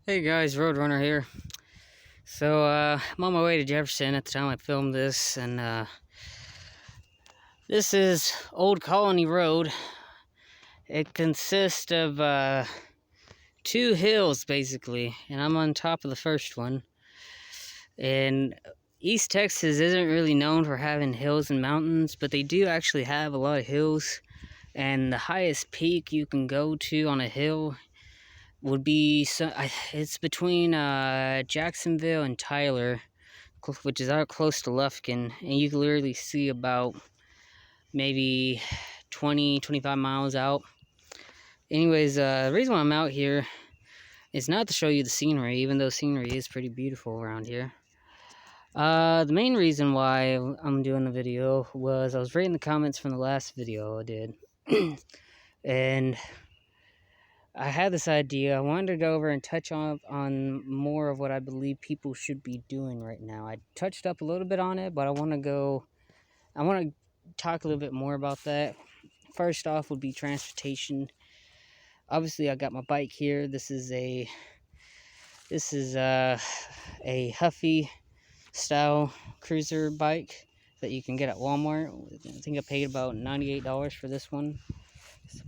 Hey guys, Roadrunner here. I'm on my way to Jefferson at the time I filmed this, and this is Old Colony Road. It consists of two hills basically, and I'm on top of the first one. And East Texas isn't really known for having hills and mountains, but they do actually have a lot of hills. And the highest peak you can go to on a hill would be it's between Jacksonville and Tyler, which is out close to Lufkin, and you can literally see about maybe 25 miles out. Anyways, the reason why I'm out here is not to show you the scenery, even though scenery is pretty beautiful around here. The main reason why I'm doing the video was I was reading the comments from the last video I did, and I had this idea. I wanted to go over and touch on more of what I believe people should be doing right now. I touched up a little bit on it, but I want to talk a little bit more about that. First off would be transportation. Obviously, I got my bike here. This is a Huffy style cruiser bike that you can get at Walmart. I think I paid about $98 for this one,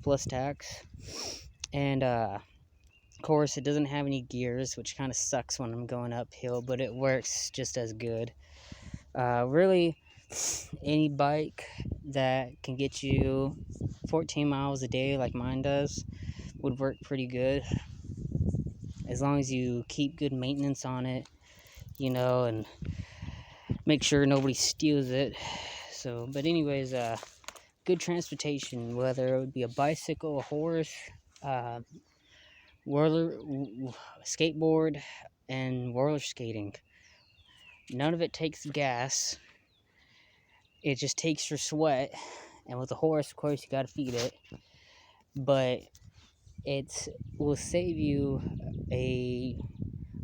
plus tax. And of course, it doesn't have any gears, which kind of sucks when I'm going uphill, but it works just as good. Really, any bike that can get you 14 miles a day like mine does would work pretty good, as long as you keep good maintenance on it, and make sure nobody steals it. But anyways, good transportation, whether it would be a bicycle, a horse, roller skateboard, and roller skating. None of it takes gas. It just takes your sweat, and with a horse, of course, you gotta feed it. But it will save you a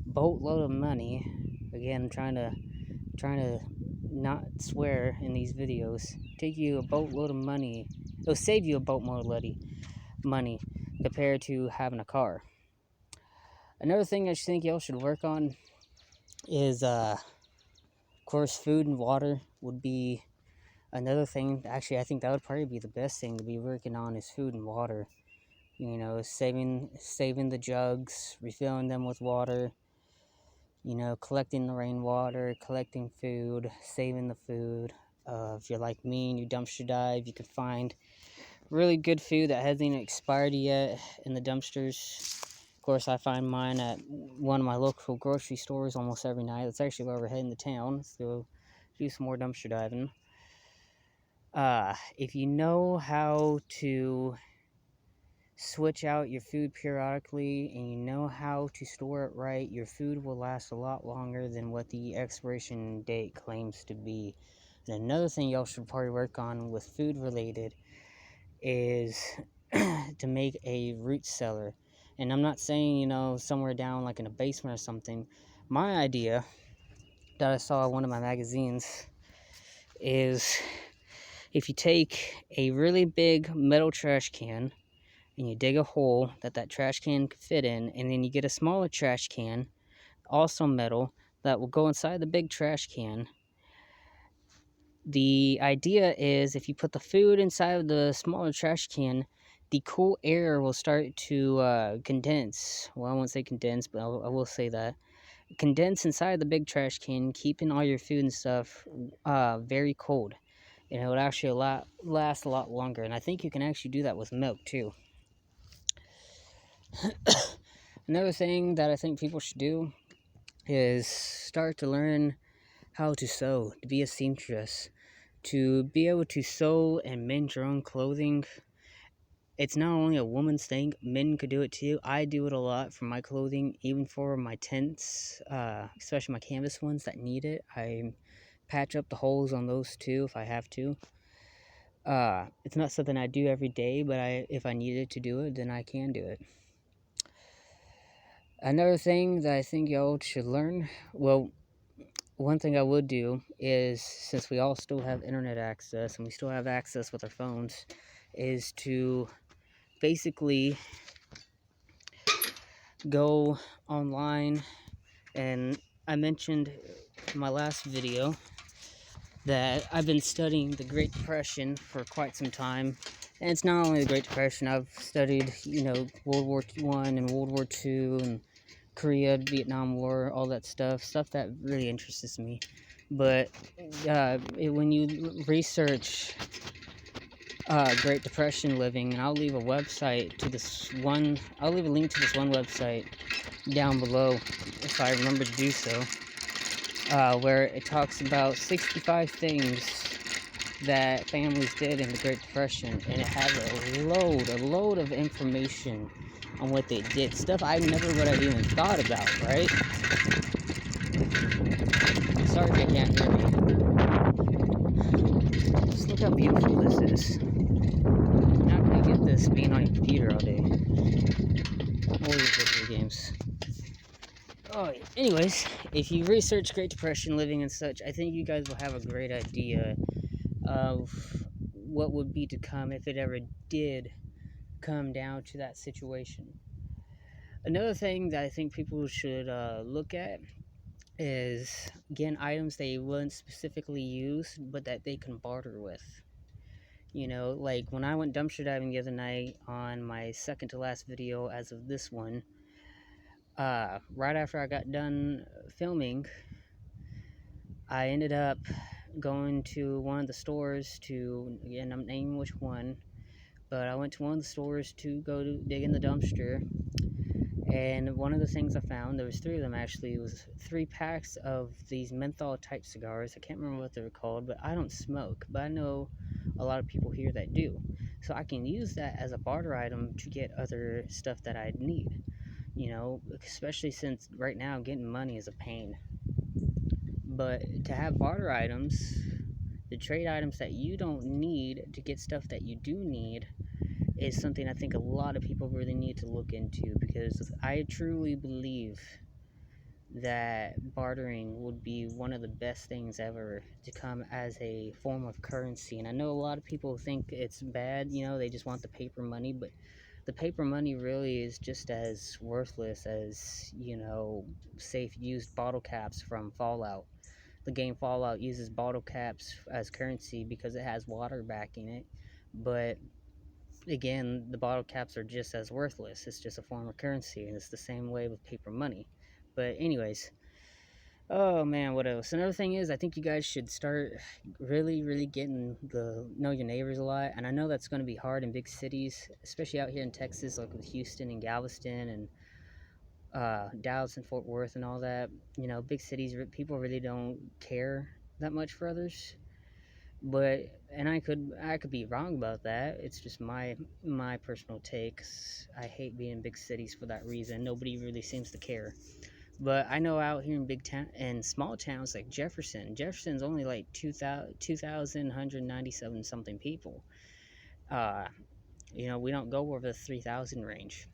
boatload of money. Again, trying to not swear in these videos. Take you a boatload of money. It'll save you a boatload of money compared to having a car. Another thing I think y'all should work on is, of course, food and water would be another thing. Actually, I think that would probably be the best thing to be working on, is food and water. Saving the jugs, refilling them with water, collecting the rainwater, collecting food, saving the food. If you're like me and you dumpster dive, you could find really good food that hasn't even expired yet in the dumpsters. Of course, I find mine at one of my local grocery stores almost every night. That's actually where we're heading to town, so do some more dumpster diving. If you know how to switch out your food periodically and you know how to store it right, your food will last a lot longer than what the expiration date claims to be. And another thing y'all should probably work on with food related is to make a root cellar. And I'm not saying, somewhere down like in a basement or something. My idea that I saw in one of my magazines is, if you take a really big metal trash can and you dig a hole that trash can could fit in, and then you get a smaller trash can, also metal, that will go inside the big trash can. The idea is, if you put the food inside of the smaller trash can, the cool air will start to condense. Well, I won't say condense, but I will say that. Condense inside the big trash can, keeping all your food and stuff very cold. And it would actually last a lot longer. And I think you can actually do that with milk, too. Another thing that I think people should do is start to learn how to sew, to be a seamstress, to be able to sew and mend your own clothing. It's not only a woman's thing, men could do it too. I do it a lot for my clothing, even for my tents, especially my canvas ones that need it. I patch up the holes on those too if I have to. It's not something I do every day, but if I needed to do it, then I can do it. Another thing that I think y'all should learn, well, one thing I would do is, since we all still have internet access and we still have access with our phones, is to basically go online, and I mentioned in my last video that I've been studying the Great Depression for quite some time. And it's not only the Great Depression, I've studied, World War I and World War II and Korea, Vietnam War, all that stuff that really interests me. But when you research Great Depression living, and I'll leave a link to this one website down below if I remember to do so, where it talks about 65 things that families did in the Great Depression, and it has a load of information on what they did, stuff I never would have even thought about, right? Sorry if you can't hear me. Just look how beautiful this is. You're not gonna get this being on your computer all day. Or your video games. Oh, anyways, if you research Great Depression living and such, I think you guys will have a great idea of what would be to come if it ever did come down to that situation. Another thing that I think people should look at is, again, items they wouldn't specifically use, but that they can barter with. Like when I went dumpster diving the other night on my second to last video as of this one, right after I got done filming, I ended up going to one of the stores to, again, I'm naming which one, but I went to one of the stores to go to dig in the dumpster, and one of the things I found, there was 3 of them actually, was 3 packs of these menthol type cigars. I can't remember what they were called, but I don't smoke, but I know a lot of people here that do, so I can use that as a barter item to get other stuff that I need, especially since right now getting money is a pain. But to have barter items, the trade items that you don't need to get stuff that you do need, is something I think a lot of people really need to look into, because I truly believe that bartering would be one of the best things ever to come as a form of currency. And I know a lot of people think it's bad, they just want the paper money, but the paper money really is just as worthless as, say if you used bottle caps from Fallout. The game Fallout uses bottle caps as currency because it has water backing it, but again, the bottle caps are just as worthless. It's just a form of currency, and it's the same way with paper money. But anyways, oh man, what else? Another thing is, I think you guys should start really getting the know your neighbors a lot. And I know that's going to be hard in big cities, especially out here in Texas, like with Houston and Galveston and Dallas and Fort Worth and all that. Big cities, people really don't care that much for others. But, and I could be wrong about that. It's just my personal takes. I hate being in big cities for that reason. Nobody really seems to care. But I know out here in big town and small towns like Jefferson's only like 2,197 something people. We don't go over the 3,000 range.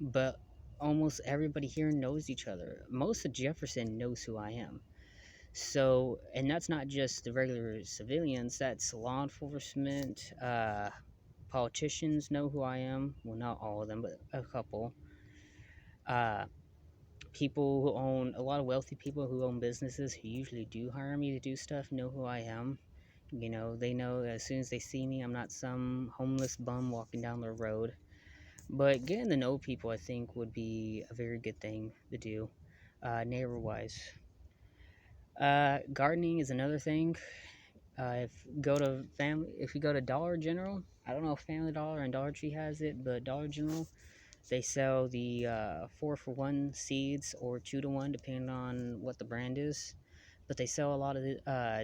But almost everybody here knows each other. Most of Jefferson knows who I am. So, and that's not just the regular civilians, that's law enforcement, politicians know who I am. Well, not all of them, but a couple. People who own, a lot of wealthy people who own businesses who usually do hire me to do stuff know who I am. They know as soon as they see me, I'm not some homeless bum walking down the road. But getting to know people, I think, would be a very good thing to do, neighbor-wise. Gardening is another thing. If you go to Dollar General, I don't know if Family Dollar and Dollar Tree has it, but Dollar General, they sell the 4-for-1 seeds, or 2-to-1 depending on what the brand is. But they sell a lot of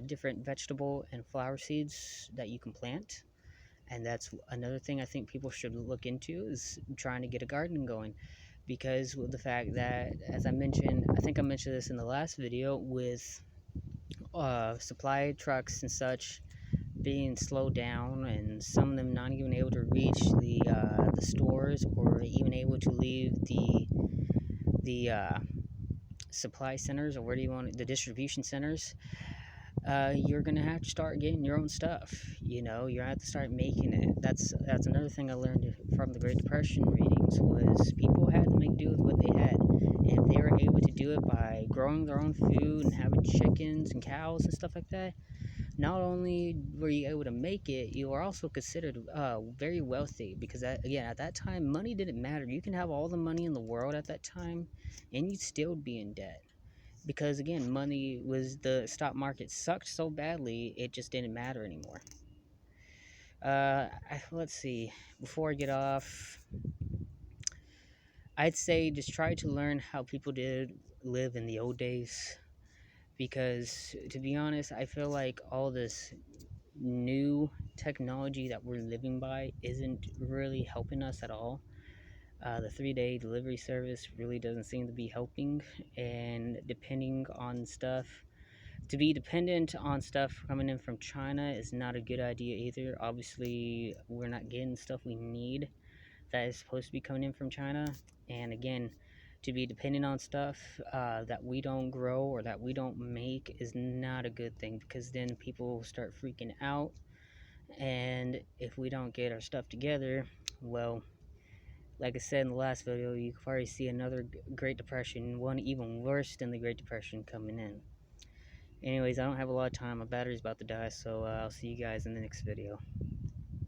different vegetable and flower seeds that you can plant. And that's another thing I think people should look into, is trying to get a garden going. Because with the fact that, as I mentioned, I think I mentioned this in the last video, with supply trucks and such being slowed down, and some of them not even able to reach the stores, or even able to leave the supply centers, or the distribution centers, you're gonna have to start getting your own stuff. You're gonna have to start making it. That's another thing I learned from the Great Depression readings, was people had to make do with what by growing their own food and having chickens and cows and stuff like that, not only were you able to make it, you were also considered very wealthy because, again, at that time, money didn't matter. You can have all the money in the world at that time, and you'd still be in debt because, again, money was the stock market sucked so badly it just didn't matter anymore. Let's see. Before I get off, I'd say just try to learn how people did live in the old days because, to be honest, I feel like all this new technology that we're living by isn't really helping us at all. The 3-day delivery service really doesn't seem to be helping, and to be dependent on stuff coming in from China is not a good idea either. Obviously, we're not getting stuff we need that is supposed to be coming in from China, and again, to be dependent on stuff that we don't grow or that we don't make is not a good thing because then people start freaking out, and if we don't get our stuff together, well, like I said in the last video, you can probably see another Great Depression, one even worse than the Great Depression coming in. Anyways, I don't have a lot of time. My battery's about to die, so I'll see you guys in the next video.